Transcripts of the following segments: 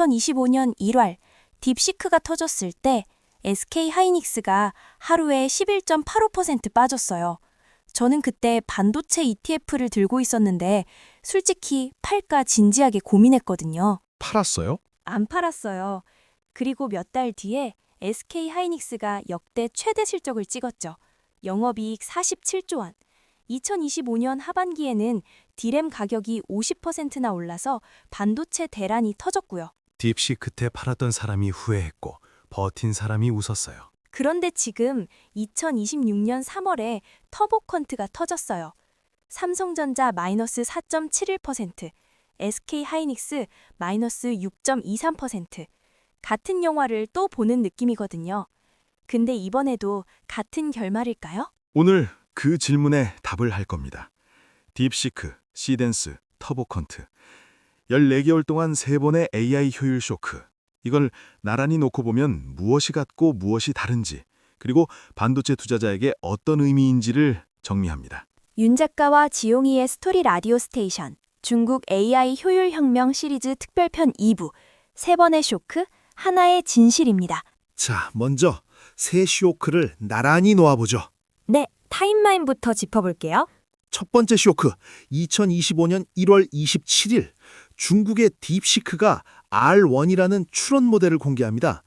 2025년 1월 딥시크가 터졌을 때 SK 하이닉스가 하루에 11.85% 빠졌어요. 저는 그때 반도체 ETF를 들고 있었는데 솔직히 팔까 진지하게 고민했거든요. 팔았어요? 안 팔았어요. 그리고 몇 달 뒤에 SK 하이닉스가 역대 최대 실적을 찍었죠. 영업이익 47조 원. 2025년 하반기에는 D램 가격이 50%나 올라서 반도체 대란이 터졌고요. 딥시크 때 팔았던 사람이 후회했고 버틴 사람이 웃었어요. 그런데 지금 2026년 3월에 터보컨트가 터졌어요. 삼성전자 마이너스 4.71%, SK 하이닉스 마이너스 6.23%. 같은 영화를 또 보는 느낌이거든요. 근데 이번에도 같은 결말일까요? 오늘 그 질문에 답을 할 겁니다. 딥시크, 시덴스, 터보컨트. 14개월 동안 3번의 AI 효율 쇼크. 이걸 나란히 놓고 보면 무엇이 같고 무엇이 다른지, 그리고 반도체 투자자에게 어떤 의미인지를 정리합니다. 윤 작가와 지용이의 스토리 라디오 스테이션, 중국 AI 효율 혁명 시리즈 특별편 2부, 3번의 쇼크, 하나의 진실입니다. 자, 먼저 세 쇼크를 나란히 놓아보죠. 네, 타임라인부터 짚어볼게요. 첫 번째 쇼크, 2025년 1월 27일 중국의 딥시크가 R1이라는 추론 모델을 공개합니다.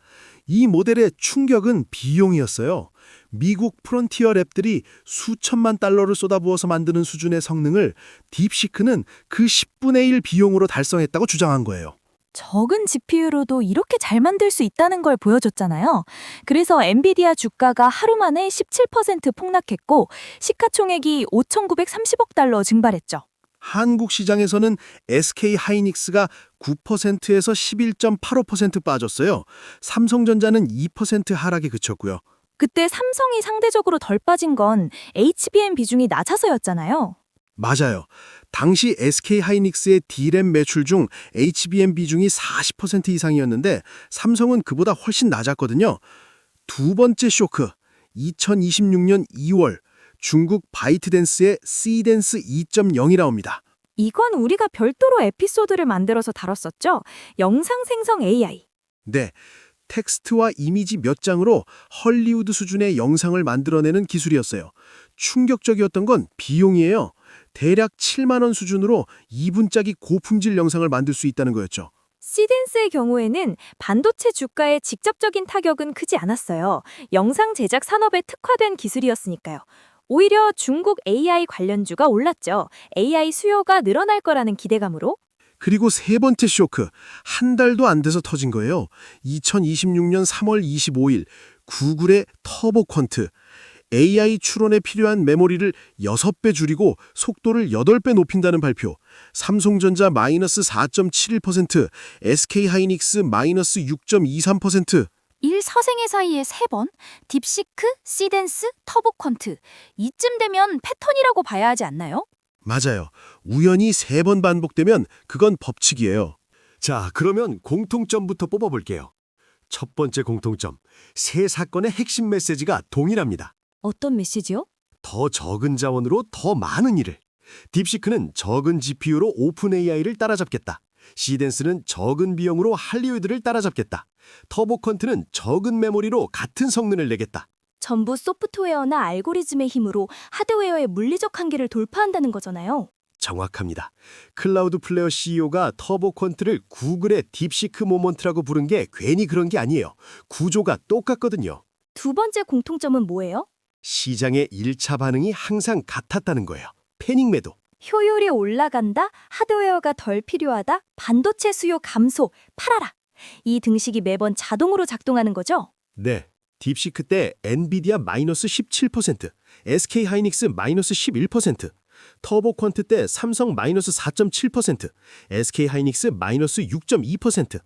이 모델의 충격은 비용이었어요. 미국 프론티어 랩들이 수천만 달러를 쏟아부어서 만드는 수준의 성능을 딥시크는 그 10분의 1 비용으로 달성했다고 주장한 거예요. 적은 GPU로도 이렇게 잘 만들 수 있다는 걸 보여줬잖아요. 그래서 엔비디아 주가가 하루 만에 17% 폭락했고 시가총액이 5,930억 달러 증발했죠. 한국 시장에서는 SK 하이닉스가 9%에서 11.85% 빠졌어요. 삼성전자는 2% 하락에 그쳤고요. 그때 삼성이 상대적으로 덜 빠진 건 HBM 비중이 낮아서였잖아요. 맞아요. 당시 SK 하이닉스의 D램 매출 중 HBM 비중이 40% 이상이었는데 삼성은 그보다 훨씬 낮았거든요. 두 번째 쇼크, 2026년 2월 중국 바이트댄스의 C댄스 2.0이 나옵니다. 이건 우리가 별도로 에피소드를 만들어서 다뤘었죠. 영상 생성 AI. 네, 텍스트와 이미지 몇 장으로 헐리우드 수준의 영상을 만들어내는 기술이었어요. 충격적이었던 건 비용이에요. 대략 7만 원 수준으로 2분짜리 고품질 영상을 만들 수 있다는 거였죠. 시덴스의 경우에는 반도체 주가에 직접적인 타격은 크지 않았어요. 영상 제작 산업에 특화된 기술이었으니까요. 오히려 중국 AI 관련주가 올랐죠. AI 수요가 늘어날 거라는 기대감으로. 그리고 세 번째 쇼크, 한 달도 안 돼서 터진 거예요. 2026년 3월 25일 구글의 터보컨트. AI 추론에 필요한 메모리를 6배 줄이고 속도를 8배 높인다는 발표. 삼성전자 마이너스 4.71%, SK 하이닉스 마이너스 6.23%. 일사생애 사이에 3번, 딥시크, 시덴스, 터보컨트. 이쯤 되면 패턴이라고 봐야 하지 않나요? 맞아요. 우연히 3번 반복되면 그건 법칙이에요. 자, 그러면 공통점부터 뽑아볼게요. 첫 번째 공통점, 세 사건의 핵심 메시지가 동일합니다. 어떤 메시지요? 더 적은 자원으로 더 많은 일을. 딥시크는 적은 GPU로 오픈 AI를 따라잡겠다. 시덴스는 적은 비용으로 할리우드를 따라잡겠다. 터보컨트는 적은 메모리로 같은 성능을 내겠다. 전부 소프트웨어나 알고리즘의 힘으로 하드웨어의 물리적 한계를 돌파한다는 거잖아요. 정확합니다. 클라우드 플레어 CEO가 터보컨트를 구글의 딥시크 모먼트라고 부른 게 괜히 그런 게 아니에요. 구조가 똑같거든요. 두 번째 공통점은 뭐예요? 시장의 1차 반응이 항상 같았다는 거예요. 패닉 매도. 효율이 올라간다, 하드웨어가 덜 필요하다, 반도체 수요 감소, 팔아라. 이 등식이 매번 자동으로 작동하는 거죠? 네. 딥시크 때 엔비디아 마이너스 17%, SK 하이닉스 마이너스 11%, 터보컨트 때 삼성 마이너스 4.7%, SK 하이닉스 마이너스 6.2%.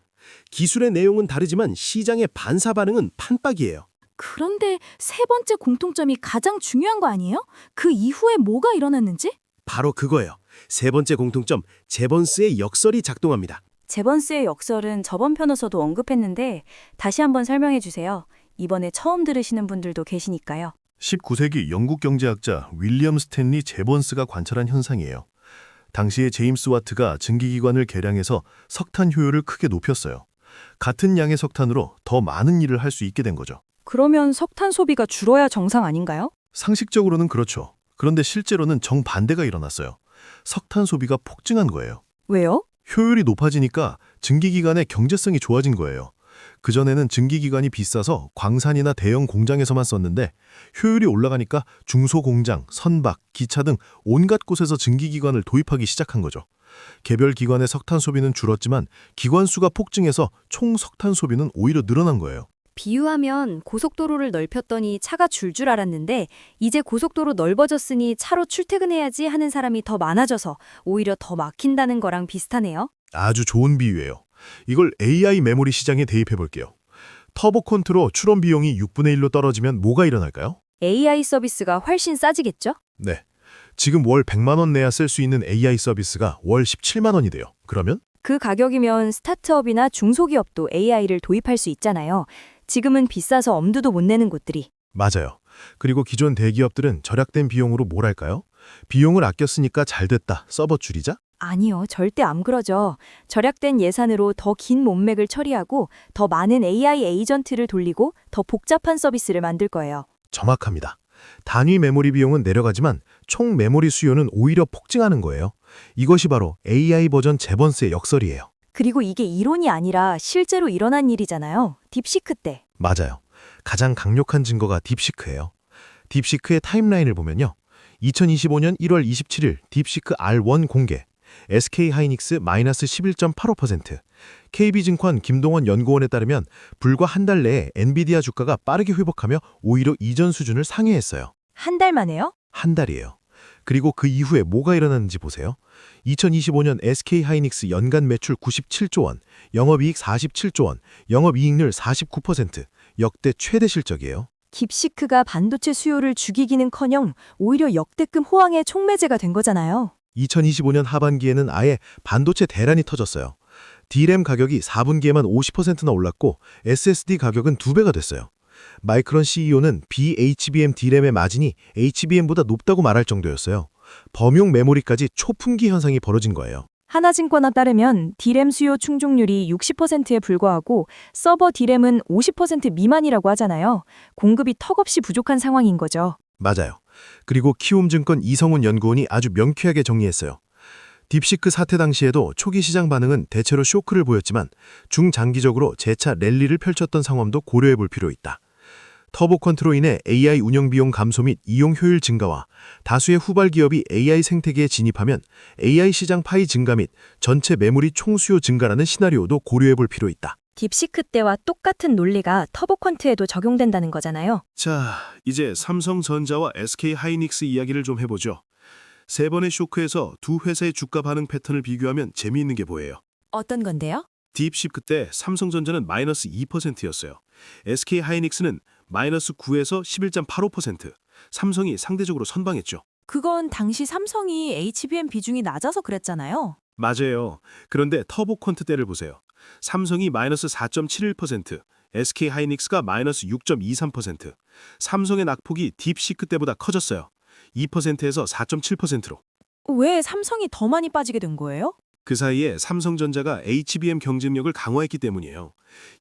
기술의 내용은 다르지만 시장의 반사 반응은 판박이에요. 그런데 세 번째 공통점이 가장 중요한 거 아니에요? 그 이후에 뭐가 일어났는지? 바로 그거예요. 세 번째 공통점, 제번스의 역설이 작동합니다. 제번스의 역설은 저번 편에서도 언급했는데 다시 한번 설명해 주세요. 이번에 처음 들으시는 분들도 계시니까요. 19세기 영국 경제학자 윌리엄 스탠리 제번스가 관찰한 현상이에요. 당시에 제임스 와트가 증기기관을 개량해서 석탄 효율을 크게 높였어요. 같은 양의 석탄으로 더 많은 일을 할 수 있게 된 거죠. 그러면 석탄 소비가 줄어야 정상 아닌가요? 상식적으로는 그렇죠. 그런데 실제로는 정반대가 일어났어요. 석탄 소비가 폭증한 거예요. 왜요? 효율이 높아지니까 증기기관의 경제성이 좋아진 거예요. 그전에는 증기기관이 비싸서 광산이나 대형 공장에서만 썼는데 효율이 올라가니까 중소공장, 선박, 기차 등 온갖 곳에서 증기기관을 도입하기 시작한 거죠. 개별 기관의 석탄 소비는 줄었지만 기관 수가 폭증해서 총 석탄 소비는 오히려 늘어난 거예요. 비유하면 고속도로를 넓혔더니 차가 줄 알았는데 이제 고속도로 넓어졌으니 차로 출퇴근해야지 하는 사람이 더 많아져서 오히려 더 막힌다는 거랑 비슷하네요. 아주 좋은 비유예요. 이걸 AI 메모리 시장에 대입해 볼게요. 터보 콘트로 출원 비용이 6분의 1로 떨어지면 뭐가 일어날까요? AI 서비스가 훨씬 싸지겠죠? 네. 지금 월 100만 원 내야 쓸 수 있는 AI 서비스가 월 17만 원이 돼요. 그러면 그 가격이면 스타트업이나 중소기업도 AI를 도입할 수 있잖아요. 지금은 비싸서 엄두도 못 내는 곳들이. 맞아요. 그리고 기존 대기업들은 절약된 비용으로 뭘 할까요? 비용을 아껴 쓰니까 잘 됐다. 서버 줄이자? 아니요, 절대 안 그러죠. 절약된 예산으로 더 긴 문맥을 처리하고 더 많은 AI 에이전트를 돌리고 더 복잡한 서비스를 만들 거예요. 정확합니다. 단위 메모리 비용은 내려가지만 총 메모리 수요는 오히려 폭증하는 거예요. 이것이 바로 AI 버전 재번스의 역설이에요. 그리고 이게 이론이 아니라 실제로 일어난 일이잖아요. 딥시크 때. 맞아요. 가장 강력한 증거가 딥시크예요. 딥시크의 타임라인을 보면요. 2025년 1월 27일 딥시크 R1 공개, SK하이닉스 마이너스 11.85%, KB증권 김동원 연구원에 따르면 불과 한 달 내에 엔비디아 주가가 빠르게 회복하며 오히려 이전 수준을 상회했어요. 한 달 만에요? 한 달이에요. 그리고 그 이후에 뭐가 일어났는지 보세요. 2025년 SK하이닉스 연간 매출 97조 원, 영업이익 47조 원, 영업이익률 49%, 역대 최대 실적이에요. 딥시크가 반도체 수요를 죽이기는커녕 오히려 역대급 호황의 촉매제가 된 거잖아요. 2025년 하반기에는 아예 반도체 대란이 터졌어요. D램 가격이 4분기에만 50%나 올랐고 SSD 가격은 2배가 됐어요. 마이크론 CEO는 BHBM D램의 마진이 HBM보다 높다고 말할 정도였어요. 범용 메모리까지 초품기 현상이 벌어진 거예요. 하나증권에 따르면 D램 수요 충족률이 60%에 불과하고 서버 D램은 50% 미만이라고 하잖아요. 공급이 턱없이 부족한 상황인 거죠. 맞아요. 그리고 키움증권 이성훈 연구원이 아주 명쾌하게 정리했어요. 딥시크 사태 당시에도 초기 시장 반응은 대체로 쇼크를 보였지만 중장기적으로 재차 랠리를 펼쳤던 상황도 고려해 볼 필요 있다. 터보 컨트로 인해 AI 운영 비용 감소 및 이용 효율 증가와 다수의 후발 기업이 AI 생태계에 진입하면 AI 시장 파이 증가 및 전체 메모리 총수요 증가라는 시나리오도 고려해 볼 필요 있다. 딥시크 때와 똑같은 논리가 터보컨트에도 적용된다는 거잖아요. 자, 이제 삼성전자와 SK하이닉스 이야기를 좀 해보죠. 세 번의 쇼크에서 두 회사의 주가 반응 패턴을 비교하면 재미있는 게 보여요. 어떤 건데요? 딥시크 때 삼성전자는 마이너스 2%였어요. SK하이닉스는 마이너스 9에서 11.85%, 삼성이 상대적으로 선방했죠. 그건 당시 삼성이 HBM 비중이 낮아서 그랬잖아요. 맞아요. 그런데 터보컨트 때를 보세요. 삼성이 마이너스 4.71%, SK하이닉스가 마이너스 6.23%, 삼성의 낙폭이 딥시크 때보다 커졌어요. 2%에서 4.7%로. 왜 삼성이 더 많이 빠지게 된 거예요? 그 사이에 삼성전자가 HBM 경쟁력을 강화했기 때문이에요.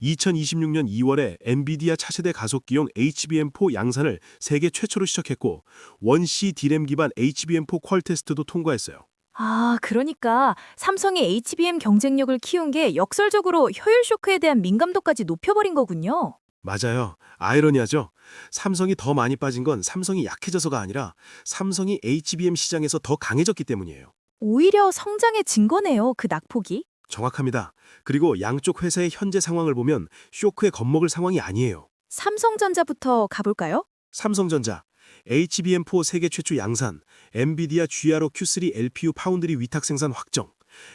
2026년 2월에 엔비디아 차세대 가속기용 HBM4 양산을 세계 최초로 시작했고 원C D램 기반 HBM4 퀄 테스트도 통과했어요. 아, 그러니까 삼성이 HBM 경쟁력을 키운 게 역설적으로 효율 쇼크에 대한 민감도까지 높여버린 거군요. 맞아요. 아이러니하죠? 삼성이 더 많이 빠진 건 삼성이 약해져서가 아니라 삼성이 HBM 시장에서 더 강해졌기 때문이에요. 오히려 성장의 증거네요, 그 낙폭이. 정확합니다. 그리고 양쪽 회사의 현재 상황을 보면 쇼크에 겁먹을 상황이 아니에요. 삼성전자부터 가볼까요? 삼성전자, HBM4 세계 최초 양산, 엔비디아 GRO Q3 LPU 파운드리 위탁 생산 확정,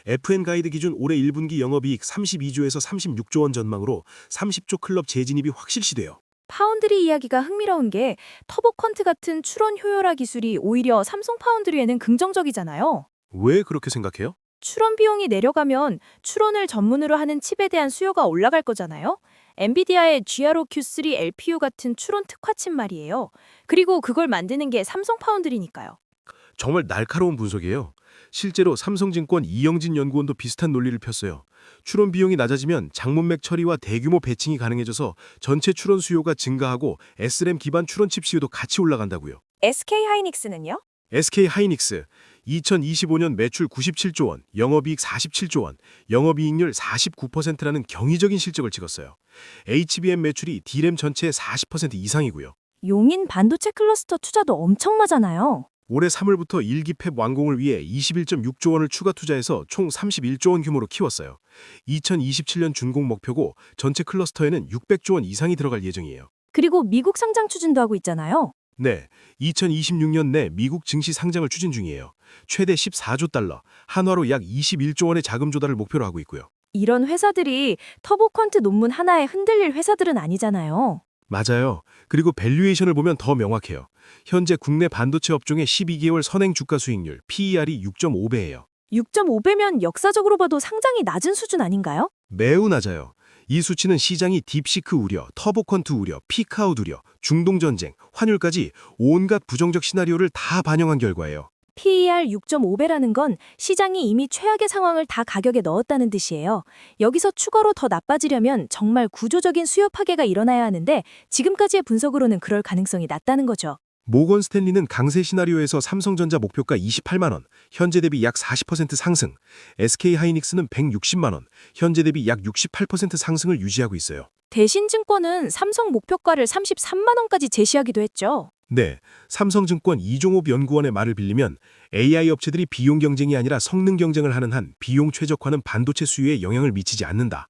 FN 가이드 기준 올해 1분기 영업이익 32조에서 36조 원 전망으로 30조 클럽 재진입이 확실시돼요. 파운드리 이야기가 흥미로운 게 터보컨트 같은 추론 효율화 기술이 오히려 삼성 파운드리에는 긍정적이잖아요. 왜 그렇게 생각해요? 추론 비용이 내려가면 추론을 전문으로 하는 칩에 대한 수요가 올라갈 거잖아요. 엔비디아의 GRO Q3 LPU 같은 추론 특화칩 말이에요. 그리고 그걸 만드는 게 삼성 파운드리니까요. 정말 날카로운 분석이에요. 실제로 삼성증권 이영진 연구원도 비슷한 논리를 폈어요. 추론 비용이 낮아지면 장문맥 처리와 대규모 배칭이 가능해져서 전체 추론 수요가 증가하고 SRAM 기반 추론 칩 수요도 같이 올라간다고요. SK 하이닉스는요? SK 하이닉스 2025년 매출 97조 원, 영업이익 47조 원, 영업이익률 49%라는 경이적인 실적을 찍었어요. HBM 매출이 D램 전체의 40% 이상이고요. 용인 반도체 클러스터 투자도 엄청나잖아요. 올해 3월부터 1기 팹 완공을 위해 21.6조 원을 추가 투자해서 총 31조 원 규모로 키웠어요. 2027년 준공 목표고 전체 클러스터에는 600조 원 이상이 들어갈 예정이에요. 그리고 미국 상장 추진도 하고 있잖아요. 네, 2026년 내 미국 증시 상장을 추진 중이에요. 최대 14조 달러, 한화로 약 21조 원의 자금 조달을 목표로 하고 있고요. 이런 회사들이 터보퀀트 논문 하나에 흔들릴 회사들은 아니잖아요. 맞아요. 그리고 밸류에이션을 보면 더 명확해요. 현재 국내 반도체 업종의 12개월 선행 주가 수익률 PER이 6.5배예요. 6.5배면 역사적으로 봐도 상당히 낮은 수준 아닌가요? 매우 낮아요. 이 수치는 시장이 딥시크 우려, 터보퀀트 우려, 피크아웃 우려, 중동전쟁, 환율까지 온갖 부정적 시나리오를 다 반영한 결과예요. PER 6.5배라는 건 시장이 이미 최악의 상황을 다 가격에 넣었다는 뜻이에요. 여기서 추가로 더 나빠지려면 정말 구조적인 수요 파괴가 일어나야 하는데 지금까지의 분석으로는 그럴 가능성이 낮다는 거죠. 모건 스탠리는 강세 시나리오에서 삼성전자 목표가 28만 원, 현재 대비 약 40% 상승, SK 하이닉스는 160만 원, 현재 대비 약 68% 상승을 유지하고 있어요. 대신증권은 삼성 목표가를 33만 원까지 제시하기도 했죠. 네, 삼성증권 이종옥 연구원의 말을 빌리면 AI 업체들이 비용 경쟁이 아니라 성능 경쟁을 하는 한 비용 최적화는 반도체 수요에 영향을 미치지 않는다.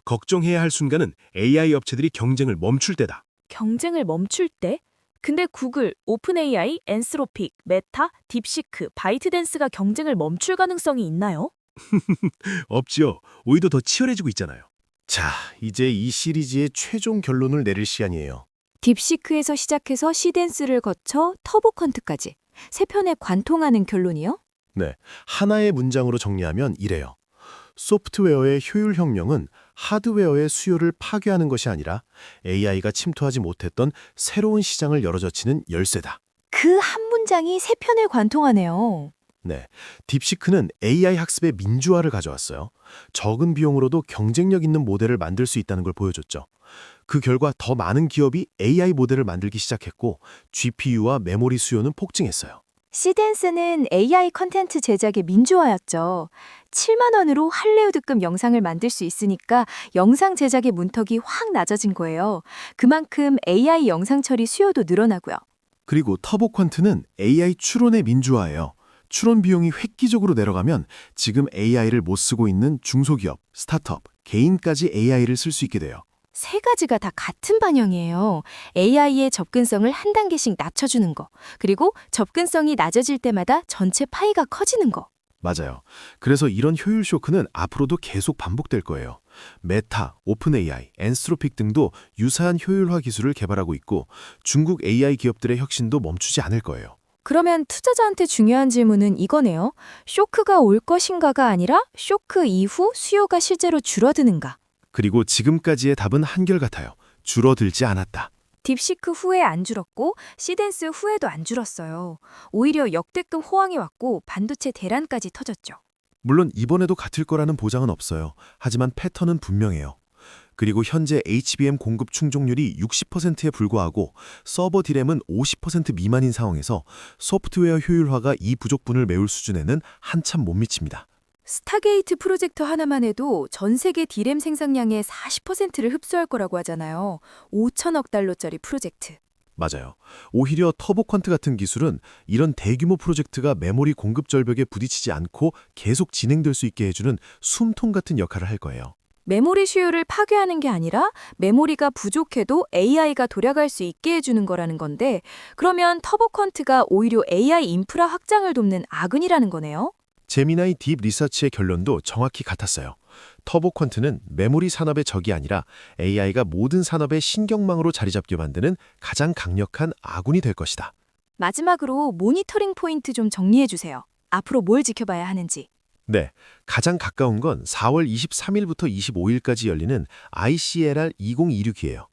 걱정해야 할 순간은 AI 업체들이 경쟁을 멈출 때다. 경쟁을 멈출 때? 근데 구글, 오픈 AI, 엔스로픽, 메타, 딥시크, 바이트댄스가 경쟁을 멈출 가능성이 있나요? 없지요. 오히려 더 치열해지고 있잖아요. 자, 이제 이 시리즈의 최종 결론을 내릴 시간이에요. 딥시크에서 시작해서 시덴스를 거쳐 터보컨트까지 세 편에 관통하는 결론이요? 네, 하나의 문장으로 정리하면 이래요. 소프트웨어의 효율 혁명은 하드웨어의 수요를 파괴하는 것이 아니라 AI가 침투하지 못했던 새로운 시장을 열어젖히는 열쇠다. 그 한 문장이 세 편에 관통하네요. 네, 딥시크는 AI 학습의 민주화를 가져왔어요. 적은 비용으로도 경쟁력 있는 모델을 만들 수 있다는 걸 보여줬죠. 그 결과 더 많은 기업이 AI 모델을 만들기 시작했고 GPU와 메모리 수요는 폭증했어요. 시덴스는 AI 컨텐츠 제작의 민주화였죠. 7만 원으로 할리우드급 영상을 만들 수 있으니까 영상 제작의 문턱이 확 낮아진 거예요. 그만큼 AI 영상 처리 수요도 늘어나고요. 그리고 터보퀀트는 AI 추론의 민주화예요. 추론 비용이 획기적으로 내려가면 지금 AI를 못 쓰고 있는 중소기업, 스타트업, 개인까지 AI를 쓸 수 있게 돼요. 세 가지가 다 같은 방향이에요. AI의 접근성을 한 단계씩 낮춰주는 거, 그리고 접근성이 낮아질 때마다 전체 파이가 커지는 거. 맞아요. 그래서 이런 효율 쇼크는 앞으로도 계속 반복될 거예요. 메타, 오픈 AI, 엔스트로픽 등도 유사한 효율화 기술을 개발하고 있고 중국 AI 기업들의 혁신도 멈추지 않을 거예요. 그러면 투자자한테 중요한 질문은 이거네요. 쇼크가 올 것인가가 아니라 쇼크 이후 수요가 실제로 줄어드는가. 그리고 지금까지의 답은 한결같아요. 줄어들지 않았다. 딥시크 후에 안 줄었고 시덴스 후에도 안 줄었어요. 오히려 역대급 호황이 왔고 반도체 대란까지 터졌죠. 물론 이번에도 같을 거라는 보장은 없어요. 하지만 패턴은 분명해요. 그리고 현재 HBM 공급 충족률이 60%에 불과하고 서버 D램은 50% 미만인 상황에서 소프트웨어 효율화가 이 부족분을 메울 수준에는 한참 못 미칩니다. 스타게이트 프로젝터 하나만 해도 전 세계 D램 생산량의 40%를 흡수할 거라고 하잖아요. 5천억 달러짜리 프로젝트. 맞아요. 오히려 터보퀀트 같은 기술은 이런 대규모 프로젝트가 메모리 공급 절벽에 부딪히지 않고 계속 진행될 수 있게 해주는 숨통 같은 역할을 할 거예요. 메모리 수요를 파괴하는 게 아니라 메모리가 부족해도 AI가 돌아갈 수 있게 해주는 거라는 건데 그러면 터보퀀트가 오히려 AI 인프라 확장을 돕는 아군이라는 거네요? 제미나이 딥 리서치의 결론도 정확히 같았어요. 터보퀀트는 메모리 산업의 적이 아니라 AI가 모든 산업의 신경망으로 자리 잡게 만드는 가장 강력한 아군이 될 것이다. 마지막으로 모니터링 포인트 좀 정리해 주세요. 앞으로 뭘 지켜봐야 하는지. 네, 가장 가까운 건 4월 23일부터 25일까지 열리는 ICLR 2026이에요.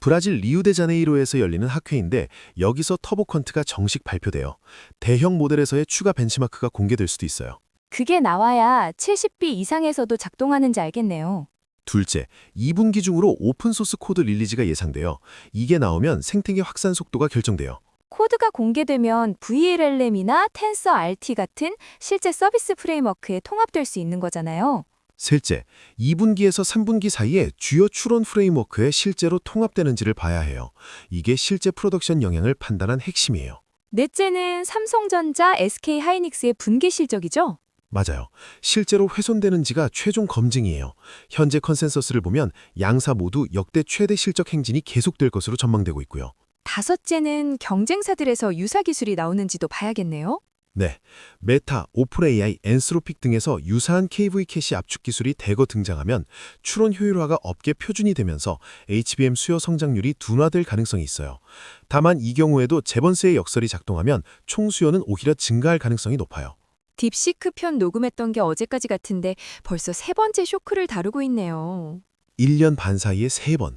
브라질 리우데자네이로에서 열리는 학회인데 여기서 터보컨트가 정식 발표돼요. 대형 모델에서의 추가 벤치마크가 공개될 수도 있어요. 그게 나와야 70B 이상에서도 작동하는지 알겠네요. 둘째, 2분기 중으로 오픈소스 코드 릴리즈가 예상돼요. 이게 나오면 생태계 확산 속도가 결정돼요. 코드가 공개되면 VLLM이나 TensorRT 같은 실제 서비스 프레임워크에 통합될 수 있는 거잖아요. 셋째, 2분기에서 3분기 사이에 주요 추론 프레임워크에 실제로 통합되는지를 봐야 해요. 이게 실제 프로덕션 영향을 판단한 핵심이에요. 넷째는 삼성전자, SK하이닉스의 분기 실적이죠? 맞아요. 실제로 훼손되는지가 최종 검증이에요. 현재 컨센서스를 보면 양사 모두 역대 최대 실적 행진이 계속될 것으로 전망되고 있고요. 다섯째는 경쟁사들에서 유사 기술이 나오는지도 봐야겠네요. 네, 메타, 오픈AI, 엔스로픽 등에서 유사한 KV 캐시 압축 기술이 대거 등장하면 추론 효율화가 업계 표준이 되면서 HBM 수요 성장률이 둔화될 가능성이 있어요. 다만 이 경우에도 재번스의 역설이 작동하면 총 수요는 오히려 증가할 가능성이 높아요. 딥시크 편 녹음했던 게 어제까지 같은데 벌써 세 번째 쇼크를 다루고 있네요. 1년 반 사이에 3번,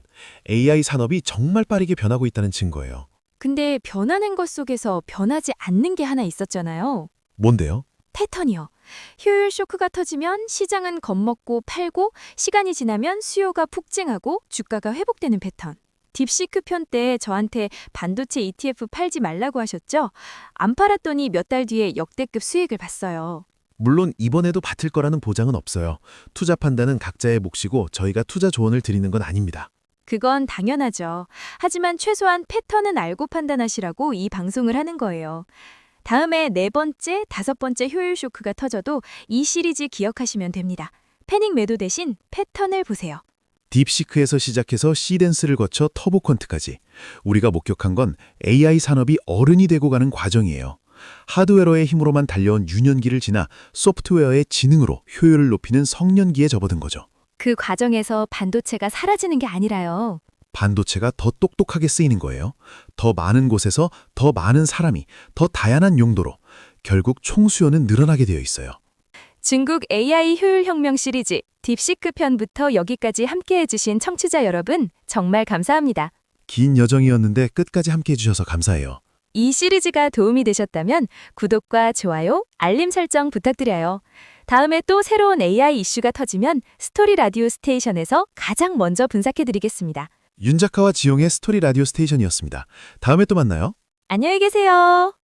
AI 산업이 정말 빠르게 변하고 있다는 증거예요. 근데 변하는 것 속에서 변하지 않는 게 하나 있었잖아요. 뭔데요? 패턴이요. 효율 쇼크가 터지면 시장은 겁먹고 팔고 시간이 지나면 수요가 폭증하고 주가가 회복되는 패턴. 딥시크 편 때 저한테 반도체 ETF 팔지 말라고 하셨죠? 안 팔았더니 몇 달 뒤에 역대급 수익을 봤어요. 물론 이번에도 받을 거라는 보장은 없어요. 투자 판단은 각자의 몫이고 저희가 투자 조언을 드리는 건 아닙니다. 그건 당연하죠. 하지만 최소한 패턴은 알고 판단하시라고 이 방송을 하는 거예요. 다음에 네 번째, 다섯 번째 효율 쇼크가 터져도 이 시리즈 기억하시면 됩니다. 패닉 매도 대신 패턴을 보세요. 딥시크에서 시작해서 시덴스를 거쳐 터보컨트까지 우리가 목격한 건 AI 산업이 어른이 되고 가는 과정이에요. 하드웨어의 힘으로만 달려온 유년기를 지나 소프트웨어의 지능으로 효율을 높이는 성년기에 접어든 거죠. 그 과정에서 반도체가 사라지는 게 아니라요. 반도체가 더 똑똑하게 쓰이는 거예요. 더 많은 곳에서 더 많은 사람이 더 다양한 용도로 결국 총 수요는 늘어나게 되어 있어요. 중국 AI 효율 혁명 시리즈 딥시크 편부터 여기까지 함께해 주신 청취자 여러분 정말 감사합니다. 긴 여정이었는데 끝까지 함께해 주셔서 감사해요. 이 시리즈가 도움이 되셨다면 구독과 좋아요, 알림 설정 부탁드려요. 다음에 또 새로운 AI 이슈가 터지면 스토리 라디오 스테이션에서 가장 먼저 분석해드리겠습니다. 윤 작가와 지용의 스토리 라디오 스테이션이었습니다. 다음에 또 만나요. 안녕히 계세요.